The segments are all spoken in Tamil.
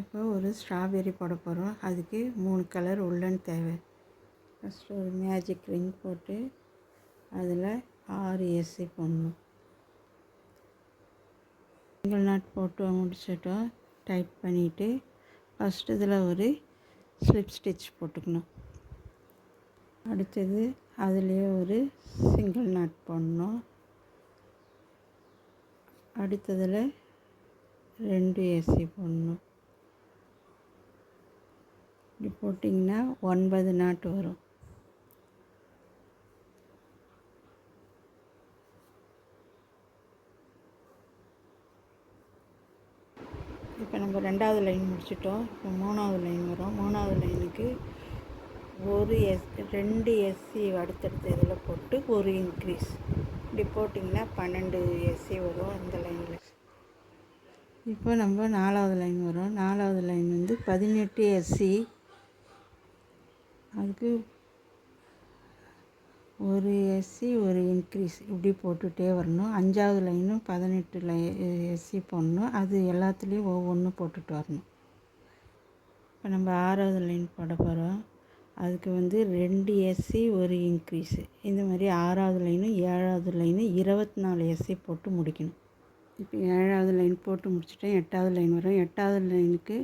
இப்போ ஒரு ஸ்ட்ராபெர்ரி போட போகிறோம். அதுக்கு 3 கலர் உள்ளன் தேவை. ஃபஸ்ட்டு ஒரு மேஜிக் ரிங் போட்டு அதில் 6 எஸ்சி போடணும். சிங்கிள் நாட் போட்டு முடிச்சிட்டோம். டைட் பண்ணிவிட்டு ஃபஸ்ட்டு இதில் ஒரு ஸ்லிப் ஸ்டிச் போட்டுக்கணும். அடுத்தது அதுலேயே ஒரு சிங்கிள் நாட் போடணும். அடுத்ததில் 2 எஸ்சி போடணும். இப்படி போட்டிங்கன்னா 9 நாட்டு வரும். இப்போ நம்ம 2வது லைன் முடிச்சிட்டோம். இப்போ 3வது லைன் வரும். 3வது லைனுக்கு 2 எஸ்சி அடுத்தடுத்த இதில் போட்டு ஒரு இன்க்ரீஸ் இப்படி போட்டிங்கன்னா 12 எஸ்சி வரும் இந்த லைனில். இப்போ நம்ம 4வது லைன் வரும். 4வது லைன் வந்து 18 எஸ்சி, அதுக்கு ஒரு எஸ்சி ஒரு இன்க்ரீஸ் இப்படி போட்டுகிட்டே வரணும். 5வது லைனும் 18 எஸ்சி போடணும். அது எல்லாத்துலேயும் ஒவ்வொன்று போட்டுட்டு வரணும். இப்போ நம்ம 6வது லைன் போட போகிறோம். அதுக்கு வந்து 2 எஸ்சி ஒரு இன்க்ரீஸு. இந்த மாதிரி 6வது லைனும் 7வது லைனும் 24 எஸ்சி போட்டு முடிக்கணும். இப்போ 7வது லைன் போட்டு முடிச்சுட்டேன். 8வது லைன் வரும். 8வது லைனுக்கு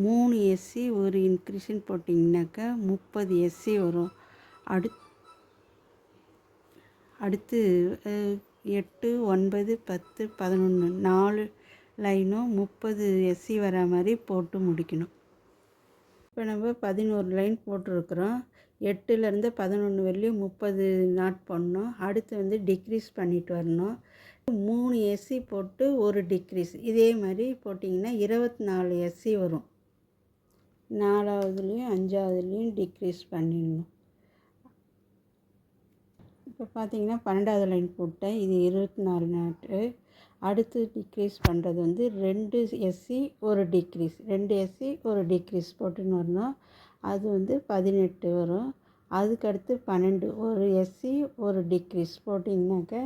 3 எஸ்சி ஒரு இன்க்ரீஸ்ன்னு போட்டிங்கனாக்கா 30 எஸ்சி வரும். அடுத்து 8, 9, 10, 11 4 லைனும் 30 எஸ்சி வர மாதிரி போட்டு முடிக்கணும். இப்போ நம்ம 11 லைன் போட்டிருக்கிறோம். 8லேருந்து 11 வரையிலையும் 30 நாட் போடணும். அடுத்து வந்து டிக்ரீஸ் பண்ணிட்டு வரணும். 3 எஸ்சி போட்டு ஒரு டிக்ரீஸ் இதே மாதிரி போட்டிங்கன்னா 24 எஸ்சி வரும். 4வதுலேயும் 5வதுலேயும் டிக்ரீஸ் பண்ணிடணும். இப்போ பார்த்தீங்கன்னா 12வது லைன் போட்டேன். இது 24 நாட்டு. அடுத்து டிக்ரீஸ் பண்ணுறது வந்து 2 எஸ்சி ஒரு டிக்ரீஸ், 2 எஸ்சி ஒரு டிக்ரீஸ் போட்டுன்னு வரணும். அது வந்து 18 வரும். அதுக்கடுத்து 12 ஒரு எஸ்சி ஒரு டிக்ரீஸ் போட்டிங்கனாக்கா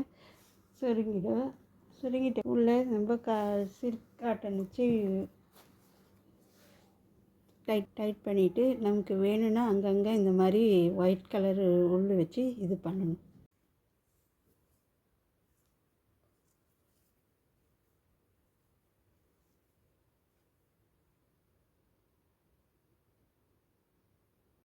சுருங்கிட்டு உள்ளே நம்ம சில்க் காட்டன் வச்சு டைட் பண்ணிவிட்டு நமக்கு வேணும்னா அங்கங்கே இந்த மாதிரி ஒயிட் கலர் உள் வச்சு இது பண்ணணும்.